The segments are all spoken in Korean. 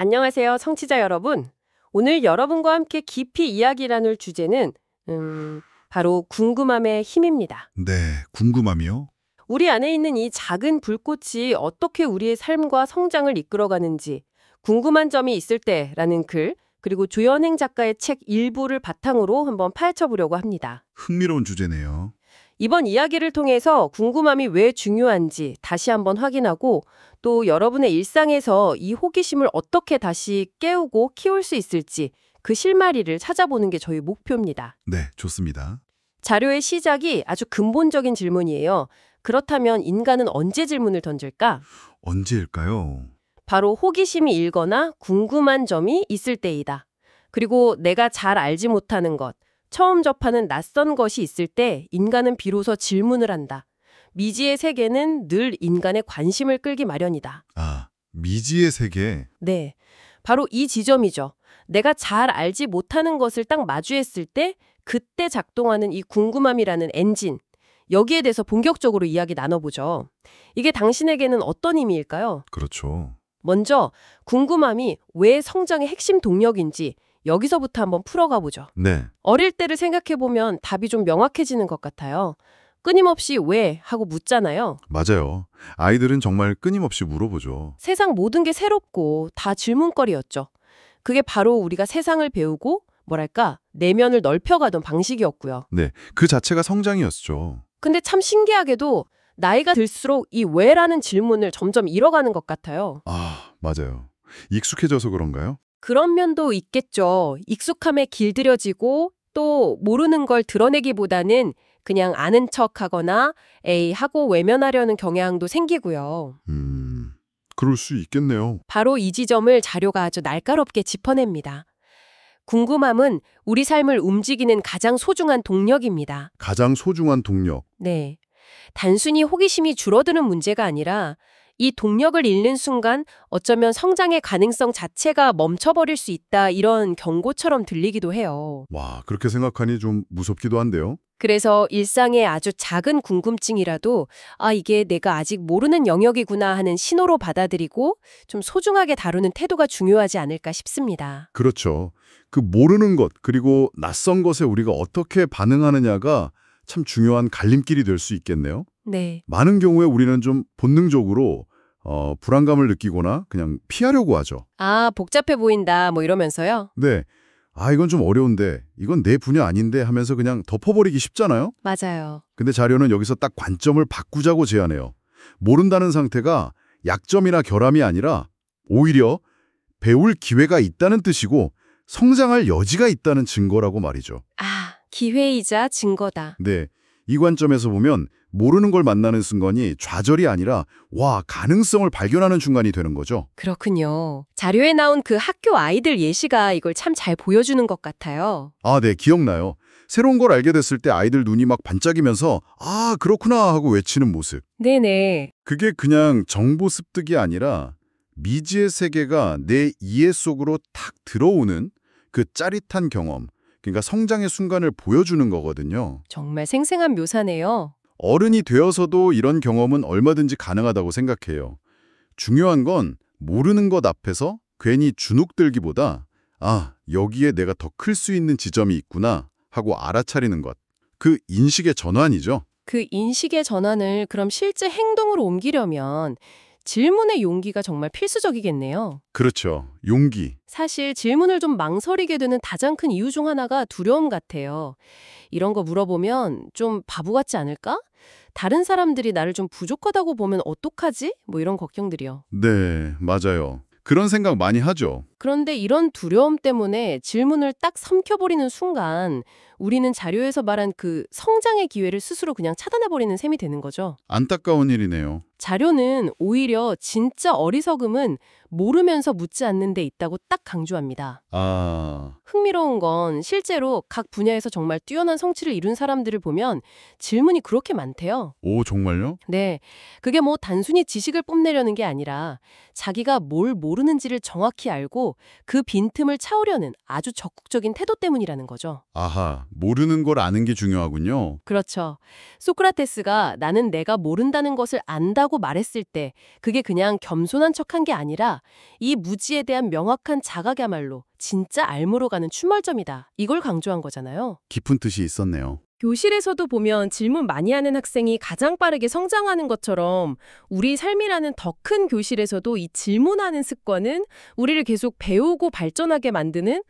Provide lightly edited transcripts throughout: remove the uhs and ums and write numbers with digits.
안녕하세요, 청취자 여러분. 오늘 여러분과 함께 깊이 이야기 나눌 주제는 바로 궁금함의 힘입니다. 네, 궁금함이요? 우리 안에 있는 이 작은 불꽃이 어떻게 우리의 삶과 성장을 이끌어가는지 궁금한 점이 있을 때라는 글, 그리고 조현행 작가의 책 일부를 바탕으로 한번 파헤쳐 보려고 합니다. 흥미로운 주제네요. 이번 이야기를 통해서 궁금함이 왜 중요한지 다시 한번 확인하고 또 여러분의 일상에서 이 호기심을 어떻게 다시 깨우고 키울 수 있을지 그 실마리를 찾아보는 게 저희 목표입니다. 네, 좋습니다. 자료의 시작이 아주 근본적인 질문이에요. 그렇다면 인간은 언제 질문을 던질까? 언제일까요? 바로 호기심이 일거나 궁금한 점이 있을 때이다. 그리고 내가 잘 알지 못하는 것, 처음 접하는 낯선 것이 있을 때 인간은 비로소 질문을 한다. 미지의 세계는 늘 인간의 관심을 끌기 마련이다. 아, 미지의 세계. 네, 바로 이 지점이죠. 내가 잘 알지 못하는 것을 딱 마주했을 때 그때 작동하는 이 궁금함이라는 엔진. 여기에 대해서 본격적으로 이야기 나눠보죠. 이게 당신에게는 어떤 의미일까요? 그렇죠. 먼저 궁금함이 왜 성장의 핵심 동력인지 여기서부터 한번 풀어가 보죠. 네, 어릴 때를 생각해보면 답이 좀 명확해지는 것 같아요. 끊임없이 왜 하고 묻잖아요. 맞아요. 아이들은 정말 끊임없이 물어보죠. 세상 모든 게 새롭고 다 질문거리였죠. 그게 바로 우리가 세상을 배우고 뭐랄까 내면을 넓혀가던 방식이었고요. 네, 그 자체가 성장이었죠. 근데 참 신기하게도 나이가 들수록 이 왜라는 질문을 점점 잃어가는 것 같아요. 아, 맞아요. 익숙해져서 그런가요? 그런 면도 있겠죠. 익숙함에 길들여지고 또 모르는 걸 드러내기보다는 그냥 아는 척하거나 에이 하고 외면하려는 경향도 생기고요. 그럴 수 있겠네요. 바로 이 지점을 자료가 아주 날카롭게 짚어냅니다. 궁금함은 우리 삶을 움직이는 가장 소중한 동력입니다. 가장 소중한 동력. 네. 단순히 호기심이 줄어드는 문제가 아니라 이 동력을 잃는 순간 어쩌면 성장의 가능성 자체가 멈춰버릴 수 있다 이런 경고처럼 들리기도 해요. 와, 그렇게 생각하니 좀 무섭기도 한데요. 그래서 일상의 아주 작은 궁금증이라도 이게 내가 아직 모르는 영역이구나 하는 신호로 받아들이고 좀 소중하게 다루는 태도가 중요하지 않을까 싶습니다. 그렇죠. 그 모르는 것, 그리고 낯선 것에 우리가 어떻게 반응하느냐가 참 중요한 갈림길이 될 수 있겠네요. 네. 많은 경우에 우리는 좀 본능적으로 불안감을 느끼거나 그냥 피하려고 하죠. 복잡해 보인다 뭐 이러면서요? 네. 이건 좀 어려운데, 이건 내 분야 아닌데 하면서 그냥 덮어버리기 쉽잖아요? 맞아요. 근데 자료는 여기서 딱 관점을 바꾸자고 제안해요. 모른다는 상태가 약점이나 결함이 아니라 오히려 배울 기회가 있다는 뜻이고 성장할 여지가 있다는 증거라고 말이죠. 기회이자 증거다. 네. 이 관점에서 보면 모르는 걸 만나는 순간이 좌절이 아니라 와, 가능성을 발견하는 순간이 되는 거죠. 그렇군요. 자료에 나온 그 학교 아이들 예시가 이걸 참 잘 보여주는 것 같아요. 네, 기억나요. 새로운 걸 알게 됐을 때 아이들 눈이 막 반짝이면서 그렇구나 하고 외치는 모습. 네네. 그게 그냥 정보 습득이 아니라 미지의 세계가 내 이해 속으로 탁 들어오는 그 짜릿한 경험, 그러니까 성장의 순간을 보여주는 거거든요. 정말 생생한 묘사네요. 어른이 되어서도 이런 경험은 얼마든지 가능하다고 생각해요. 중요한 건 모르는 것 앞에서 괜히 주눅들기보다 여기에 내가 더 클 수 있는 지점이 있구나 하고 알아차리는 것. 그 인식의 전환이죠. 그 인식의 전환을 그럼 실제 행동으로 옮기려면 질문의 용기가 정말 필수적이겠네요. 그렇죠. 용기. 사실 질문을 좀 망설이게 되는 가장 큰 이유 중 하나가 두려움 같아요. 이런 거 물어보면 좀 바보 같지 않을까? 다른 사람들이 나를 좀 부족하다고 보면 어떡하지? 뭐 이런 걱정들이요. 네, 맞아요. 그런 생각 많이 하죠. 그런데 이런 두려움 때문에 질문을 딱 삼켜버리는 순간 우리는 자료에서 말한 그 성장의 기회를 스스로 그냥 차단해버리는 셈이 되는 거죠. 안타까운 일이네요. 자료는 오히려 진짜 어리석음은 모르면서 묻지 않는 데 있다고 딱 강조합니다. 흥미로운 건 실제로 각 분야에서 정말 뛰어난 성취를 이룬 사람들을 보면 질문이 그렇게 많대요. 오, 정말요? 네, 그게 뭐 단순히 지식을 뽐내려는 게 아니라 자기가 뭘 모르는지를 정확히 알고 것도 그 빈틈을 채우려는 아주 적극적인 태도 때문이라는 거죠. 아하, 모르는 걸 아는 게 중요하군요. 그렇죠. 소크라테스가 나는 내가 모른다는 것을 안다고 말했을 때 그게 그냥 겸손한 척한 게 아니라 이 무지에 대한 명확한 자각야말로 진짜 알무로 가는 출발점이다. 이걸 강조한 거잖아요. 깊은 뜻이 있었네요. 교실에서도 보면 질문 많이 하는 학생이 가장 빠르게 성장하는 것처럼 우리 삶이라는 더 큰 교실에서도 이 질문하는 습관은 우리를 계속 배우고 발전하게 만드는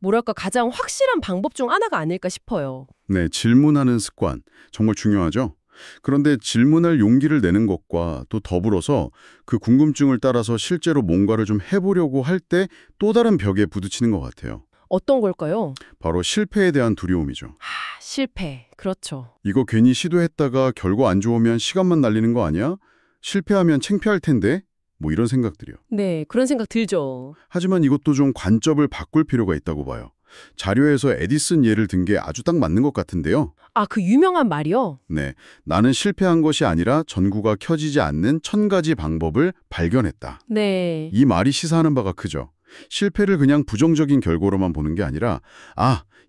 뭐랄까 가장 확실한 방법 중 하나가 아닐까 싶어요. 네, 질문하는 습관 정말 중요하죠. 그런데 질문할 용기를 내는 것과 또 더불어서 그 궁금증을 따라서 실제로 뭔가를 좀 해보려고 할 때 또 다른 벽에 부딪히는 것 같아요. 어떤 걸까요? 바로 실패에 대한 두려움이죠. 실패. 그렇죠. 이거 괜히 시도했다가 결과 안 좋으면 시간만 날리는 거 아니야? 실패하면 창피할 텐데? 뭐 이런 생각들이요. 네, 그런 생각 들죠. 하지만 이것도 좀 관점을 바꿀 필요가 있다고 봐요. 자료에서 에디슨 예를 든 게 아주 딱 맞는 것 같은데요. 아, 그 유명한 말이요? 네, 나는 실패한 것이 아니라 전구가 켜지지 않는 1000가지 방법을 발견했다. 네. 이 말이 시사하는 바가 크죠. 실패를 그냥 부정적인 결과로만 보는 게 아니라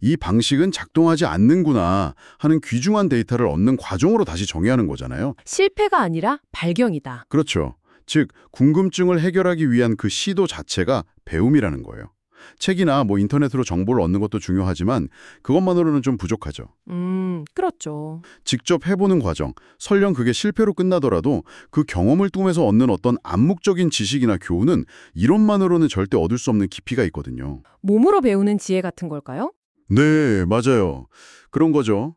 이 방식은 작동하지 않는구나 하는 귀중한 데이터를 얻는 과정으로 다시 정의하는 거잖아요. 실패가 아니라 발견이다. 그렇죠. 즉, 궁금증을 해결하기 위한 그 시도 자체가 배움이라는 거예요. 책이나 인터넷으로 정보를 얻는 것도 중요하지만 그것만으로는 좀 부족하죠. 그렇죠. 직접 해보는 과정, 설령 그게 실패로 끝나더라도 그 경험을 통해서 얻는 어떤 암묵적인 지식이나 교훈은 이론만으로는 절대 얻을 수 없는 깊이가 있거든요. 몸으로 배우는 지혜 같은 걸까요? 네, 맞아요. 그런 거죠.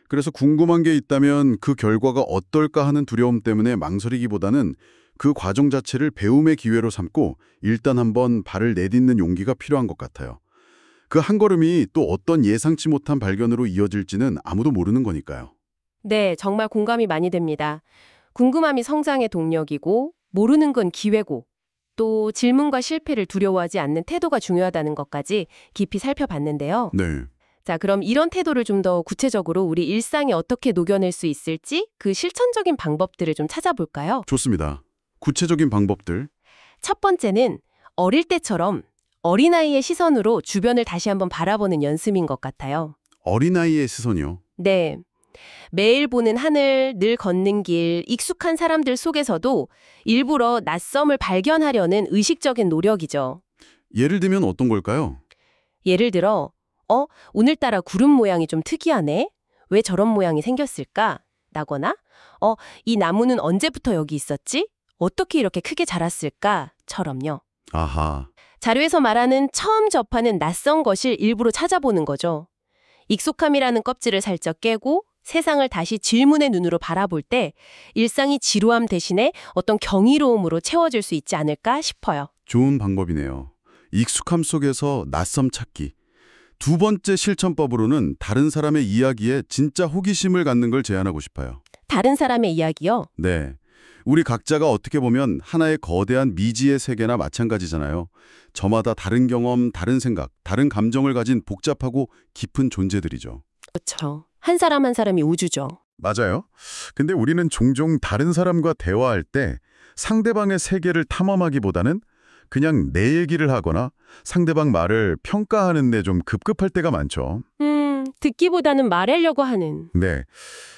그래서 궁금한 게 있다면 그 결과가 어떨까 하는 두려움 때문에 망설이기보다는 그 과정 자체를 배움의 기회로 삼고 일단 한번 발을 내딛는 용기가 필요한 것 같아요. 그 한 걸음이 또 어떤 예상치 못한 발견으로 이어질지는 아무도 모르는 거니까요. 네, 정말 공감이 많이 됩니다. 궁금함이 성장의 동력이고 모르는 건 기회고 또 질문과 실패를 두려워하지 않는 태도가 중요하다는 것까지 깊이 살펴봤는데요. 네, 자, 그럼 이런 태도를 좀 더 구체적으로 우리 일상에 어떻게 녹여낼 수 있을지 그 실천적인 방법들을 좀 찾아볼까요? 좋습니다. 구체적인 방법들. 첫 번째는 어릴 때처럼 어린아이의 시선으로 주변을 다시 한번 바라보는 연습인 것 같아요. 어린아이의 시선이요. 네. 매일 보는 하늘, 늘 걷는 길, 익숙한 사람들 속에서도 일부러 낯섦을 발견하려는 의식적인 노력이죠. 예를 들면 어떤 걸까요? 예를 들어, 오늘따라 구름 모양이 좀 특이하네? 왜 저런 모양이 생겼을까? 라거나, 이 나무는 언제부터 여기 있었지? 어떻게 이렇게 크게 자랐을까? 처럼요. 아하. 자료에서 말하는 처음 접하는 낯선 것을 일부러 찾아보는 거죠. 익숙함이라는 껍질을 살짝 깨고 세상을 다시 질문의 눈으로 바라볼 때 일상이 지루함 대신에 어떤 경이로움으로 채워질 수 있지 않을까 싶어요. 좋은 방법이네요. 익숙함 속에서 낯섦 찾기. 두 번째 실천법으로는 다른 사람의 이야기에 진짜 호기심을 갖는 걸 제안하고 싶어요. 다른 사람의 이야기요? 네. 우리 각자가 어떻게 보면 하나의 거대한 미지의 세계나 마찬가지잖아요. 저마다 다른 경험, 다른 생각, 다른 감정을 가진 복잡하고 깊은 존재들이죠. 그렇죠. 한 사람 한 사람이 우주죠. 맞아요. 근데 우리는 종종 다른 사람과 대화할 때 상대방의 세계를 탐험하기보다는 그냥 내 얘기를 하거나 상대방 말을 평가하는 데 좀 급급할 때가 많죠. 듣기보다는 말하려고 하는. 네.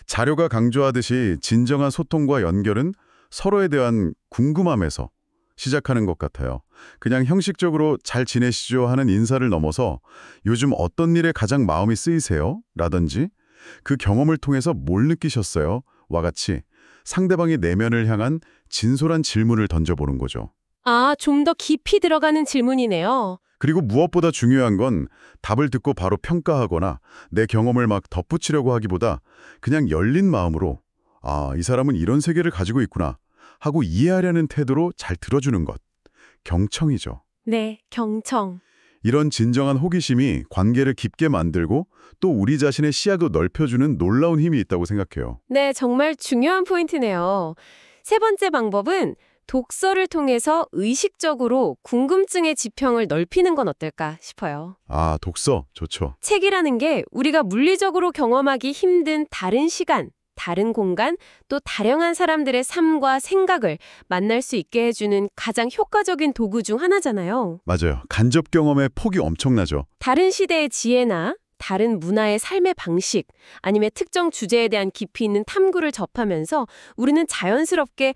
자료가 강조하듯이 진정한 소통과 연결은 서로에 대한 궁금함에서 시작하는 것 같아요. 그냥 형식적으로 잘 지내시죠 하는 인사를 넘어서 요즘 어떤 일에 가장 마음이 쓰이세요? 라든지 그 경험을 통해서 뭘 느끼셨어요? 와 같이 상대방의 내면을 향한 진솔한 질문을 던져보는 거죠. 아, 좀 더 깊이 들어가는 질문이네요. 그리고 무엇보다 중요한 건 답을 듣고 바로 평가하거나 내 경험을 막 덧붙이려고 하기보다 그냥 열린 마음으로 이 사람은 이런 세계를 가지고 있구나 하고 이해하려는 태도로 잘 들어주는 것. 경청이죠. 네, 경청. 이런 진정한 호기심이 관계를 깊게 만들고 또 우리 자신의 시야도 넓혀주는 놀라운 힘이 있다고 생각해요. 네, 정말 중요한 포인트네요. 세 번째 방법은 독서를 통해서 의식적으로 궁금증의 지평을 넓히는 건 어떨까 싶어요. 독서 좋죠. 책이라는 게 우리가 물리적으로 경험하기 힘든 다른 시간, 다른 공간, 또 다양한 사람들의 삶과 생각을 만날 수 있게 해주는 가장 효과적인 도구 중 하나잖아요. 맞아요. 간접 경험의 폭이 엄청나죠. 다른 시대의 지혜나 다른 문화의 삶의 방식, 아니면 특정 주제에 대한 깊이 있는 탐구를 접하면서 우리는 자연스럽게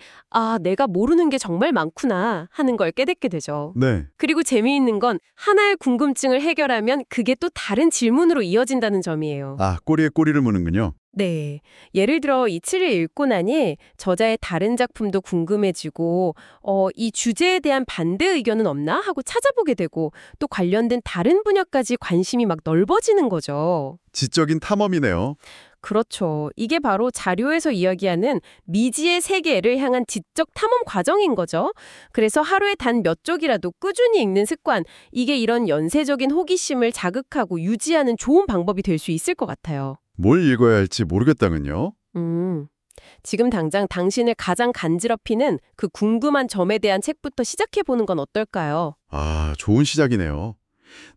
내가 모르는 게 정말 많구나 하는 걸 깨닫게 되죠. 네. 그리고 재미있는 건 하나의 궁금증을 해결하면 그게 또 다른 질문으로 이어진다는 점이에요. 꼬리에 꼬리를 무는군요. 네. 예를 들어 이 책을 읽고 나니 저자의 다른 작품도 궁금해지고 이 주제에 대한 반대 의견은 없나 하고 찾아보게 되고 또 관련된 다른 분야까지 관심이 막 넓어지는 거죠. 지적인 탐험이네요. 그렇죠. 이게 바로 자료에서 이야기하는 미지의 세계를 향한 지적 탐험 과정인 거죠. 그래서 하루에 단 몇 쪽이라도 꾸준히 읽는 습관, 이게 이런 연쇄적인 호기심을 자극하고 유지하는 좋은 방법이 될 수 있을 것 같아요. 뭘 읽어야 할지 모르겠다면요. 지금 당장 당신을 가장 간지럽히는 그 궁금한 점에 대한 책부터 시작해보는 건 어떨까요? 좋은 시작이네요.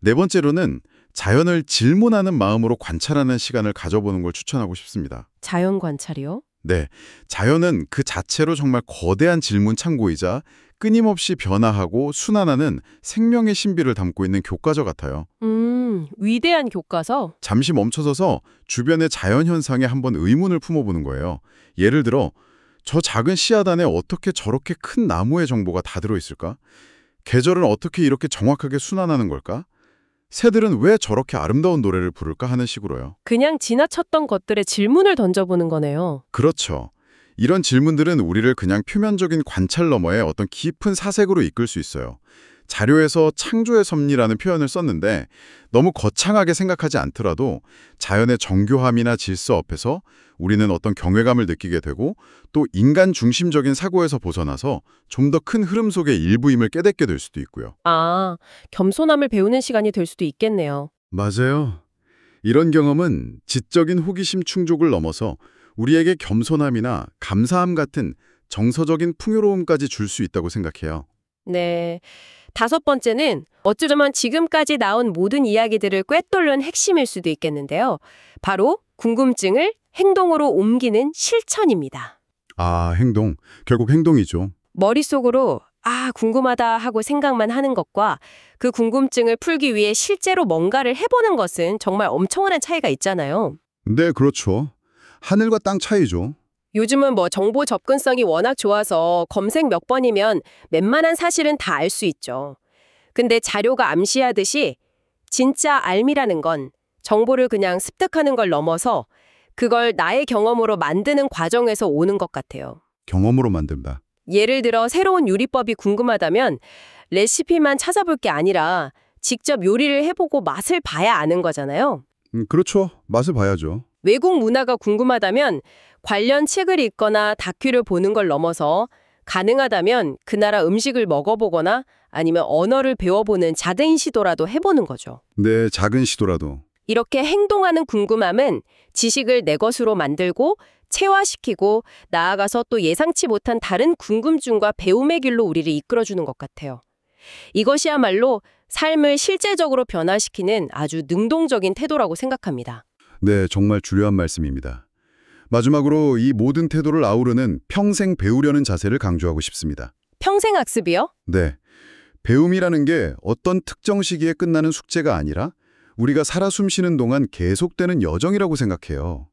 네 번째로는 자연을 질문하는 마음으로 관찰하는 시간을 가져보는 걸 추천하고 싶습니다. 자연 관찰이요? 네, 자연은 그 자체로 정말 거대한 질문 창고이자 끊임없이 변화하고 순환하는 생명의 신비를 담고 있는 교과서 같아요. 위대한 교과서? 잠시 멈춰서서 주변의 자연 현상에 한번 의문을 품어보는 거예요. 예를 들어, 저 작은 씨앗 안에 어떻게 저렇게 큰 나무의 정보가 다 들어있을까? 계절은 어떻게 이렇게 정확하게 순환하는 걸까? 새들은 왜 저렇게 아름다운 노래를 부를까 하는 식으로요. 그냥 지나쳤던 것들에 질문을 던져보는 거네요. 그렇죠. 이런 질문들은 우리를 그냥 표면적인 관찰 너머에 어떤 깊은 사색으로 이끌 수 있어요. 자료에서 창조의 섭리라는 표현을 썼는데 너무 거창하게 생각하지 않더라도 자연의 정교함이나 질서 앞에서 우리는 어떤 경외감을 느끼게 되고 또 인간 중심적인 사고에서 벗어나서 좀 더 큰 흐름 속의 일부임을 깨닫게 될 수도 있고요. 겸손함을 배우는 시간이 될 수도 있겠네요. 맞아요. 이런 경험은 지적인 호기심 충족을 넘어서 우리에게 겸손함이나 감사함 같은 정서적인 풍요로움까지 줄 수 있다고 생각해요. 네. 다섯 번째는 어쩌면 지금까지 나온 모든 이야기들을 꿰뚫는 핵심일 수도 있겠는데요. 바로 궁금증을 행동으로 옮기는 실천입니다. 행동. 결국 행동이죠. 머릿속으로 궁금하다 하고 생각만 하는 것과 그 궁금증을 풀기 위해 실제로 뭔가를 해보는 것은 정말 엄청난 차이가 있잖아요. 네, 그렇죠. 하늘과 땅 차이죠. 요즘은 정보 접근성이 워낙 좋아서 검색 몇 번이면 웬만한 사실은 다 알 수 있죠. 근데 자료가 암시하듯이 진짜 알미라는 건 정보를 그냥 습득하는 걸 넘어서 그걸 나의 경험으로 만드는 과정에서 오는 것 같아요. 경험으로 만든다. 예를 들어 새로운 요리법이 궁금하다면 레시피만 찾아볼 게 아니라 직접 요리를 해보고 맛을 봐야 아는 거잖아요. 그렇죠. 맛을 봐야죠. 외국 문화가 궁금하다면 관련 책을 읽거나 다큐를 보는 걸 넘어서 가능하다면 그 나라 음식을 먹어보거나 아니면 언어를 배워보는 작은 시도라도 해보는 거죠. 네, 작은 시도라도. 이렇게 행동하는 궁금함은 지식을 내 것으로 만들고 체화시키고 나아가서 또 예상치 못한 다른 궁금증과 배움의 길로 우리를 이끌어주는 것 같아요. 이것이야말로 삶을 실제적으로 변화시키는 아주 능동적인 태도라고 생각합니다. 네, 정말 중요한 말씀입니다. 마지막으로 이 모든 태도를 아우르는 평생 배우려는 자세를 강조하고 싶습니다. 평생 학습이요? 네. 배움이라는 게 어떤 특정 시기에 끝나는 숙제가 아니라 우리가 살아 숨쉬는 동안 계속되는 여정이라고 생각해요.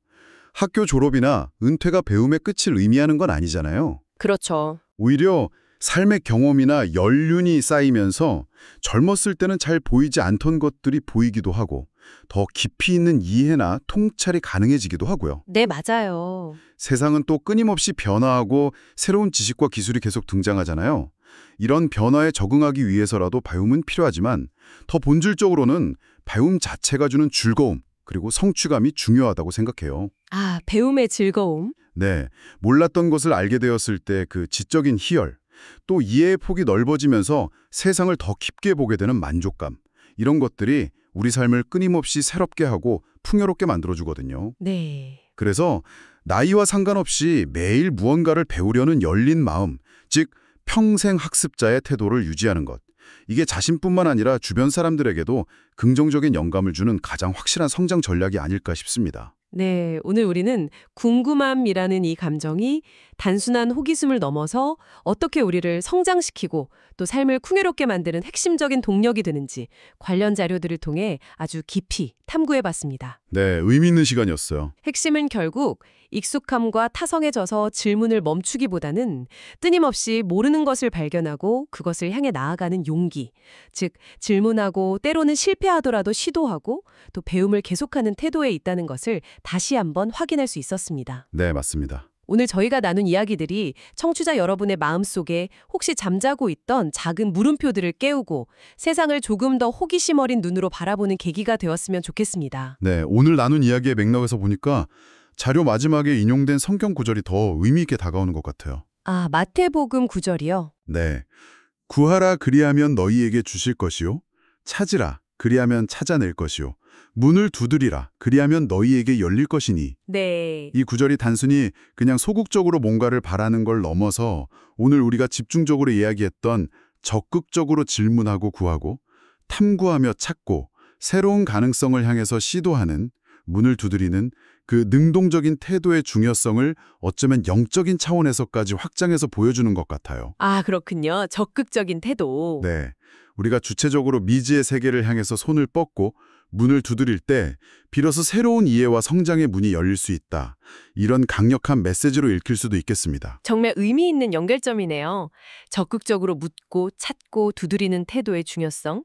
학교 졸업이나 은퇴가 배움의 끝을 의미하는 건 아니잖아요. 그렇죠. 오히려 삶의 경험이나 연륜이 쌓이면서 젊었을 때는 잘 보이지 않던 것들이 보이기도 하고 더 깊이 있는 이해나 통찰이 가능해지기도 하고요. 네, 맞아요. 세상은 또 끊임없이 변화하고 새로운 지식과 기술이 계속 등장하잖아요. 이런 변화에 적응하기 위해서라도 배움은 필요하지만 더 본질적으로는 배움 자체가 주는 즐거움 그리고 성취감이 중요하다고 생각해요. 배움의 즐거움. 네, 몰랐던 것을 알게 되었을 때 그 지적인 희열, 또 이해의 폭이 넓어지면서 세상을 더 깊게 보게 되는 만족감, 이런 것들이 우리 삶을 끊임없이 새롭게 하고 풍요롭게 만들어주거든요. 네. 그래서 나이와 상관없이 매일 무언가를 배우려는 열린 마음, 즉 평생 학습자의 태도를 유지하는 것. 이게 자신뿐만 아니라 주변 사람들에게도 긍정적인 영감을 주는 가장 확실한 성장 전략이 아닐까 싶습니다. 네, 오늘 우리는 궁금함이라는 이 감정이 단순한 호기심을 넘어서 어떻게 우리를 성장시키고 또 삶을 풍요롭게 만드는 핵심적인 동력이 되는지 관련 자료들을 통해 아주 깊이 탐구해 봤습니다. 네, 의미 있는 시간이었어요. 핵심은 결국 익숙함과 타성에 져서 질문을 멈추기보다는 끊임없이 모르는 것을 발견하고 그것을 향해 나아가는 용기, 즉 질문하고 때로는 실패하더라도 시도하고 또 배움을 계속하는 태도에 있다는 것을 다시 한번 확인할 수 있었습니다. 네, 맞습니다. 오늘 저희가 나눈 이야기들이 청취자 여러분의 마음속에 혹시 잠자고 있던 작은 물음표들을 깨우고 세상을 조금 더 호기심 어린 눈으로 바라보는 계기가 되었으면 좋겠습니다. 네, 오늘 나눈 이야기의 맥락에서 보니까 자료 마지막에 인용된 성경 구절이 더 의미 있게 다가오는 것 같아요. 아, 마태복음 9절이요? 네. 구하라 그리하면 너희에게 주실 것이요. 찾으라 그리하면 찾아낼 것이요. 문을 두드리라 그리하면 너희에게 열릴 것이니. 네. 이 구절이 단순히 그냥 소극적으로 뭔가를 바라는 걸 넘어서 오늘 우리가 집중적으로 이야기했던 적극적으로 질문하고 구하고 탐구하며 찾고 새로운 가능성을 향해서 시도하는 문을 두드리는 그 능동적인 태도의 중요성을 어쩌면 영적인 차원에서까지 확장해서 보여주는 것 같아요. 아, 그렇군요. 적극적인 태도. 네, 우리가 주체적으로 미지의 세계를 향해서 손을 뻗고 문을 두드릴 때 비로소 새로운 이해와 성장의 문이 열릴 수 있다. 이런 강력한 메시지로 읽힐 수도 있겠습니다. 정말 의미 있는 연결점이네요. 적극적으로 묻고 찾고 두드리는 태도의 중요성.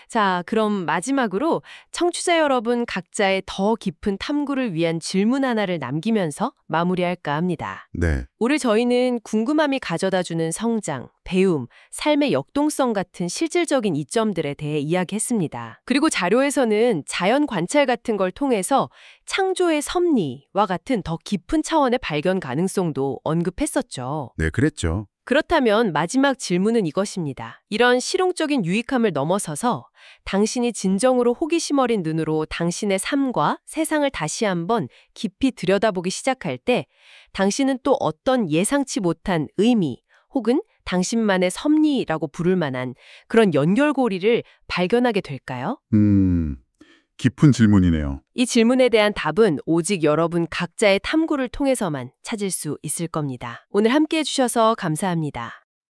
자, 그럼 마지막으로 청취자 여러분 각자의 더 깊은 탐구를 위한 질문 하나를 남기면서 마무리할까 합니다. 네, 오늘 저희는 궁금함이 가져다주는 성장, 배움, 삶의 역동성 같은 실질적인 이점들에 대해 이야기했습니다. 그리고 자료에서는 자연 관찰 같은 걸 통해서 창조의 섭리와 같은 더 깊은 차원의 발견 가능성도 언급했었죠. 네, 그랬죠. 그렇다면 마지막 질문은 이것입니다. 이런 실용적인 유익함을 넘어서서 당신이 진정으로 호기심 어린 눈으로 당신의 삶과 세상을 다시 한번 깊이 들여다보기 시작할 때 당신은 또 어떤 예상치 못한 의미 혹은 당신만의 섭리라고 부를 만한 그런 연결고리를 발견하게 될까요? 깊은 질문이네요. 이 질문에 대한 답은 오직 여러분 각자의 탐구를 통해서만 찾을 수 있을 겁니다. 오늘 함께해 주셔서 감사합니다.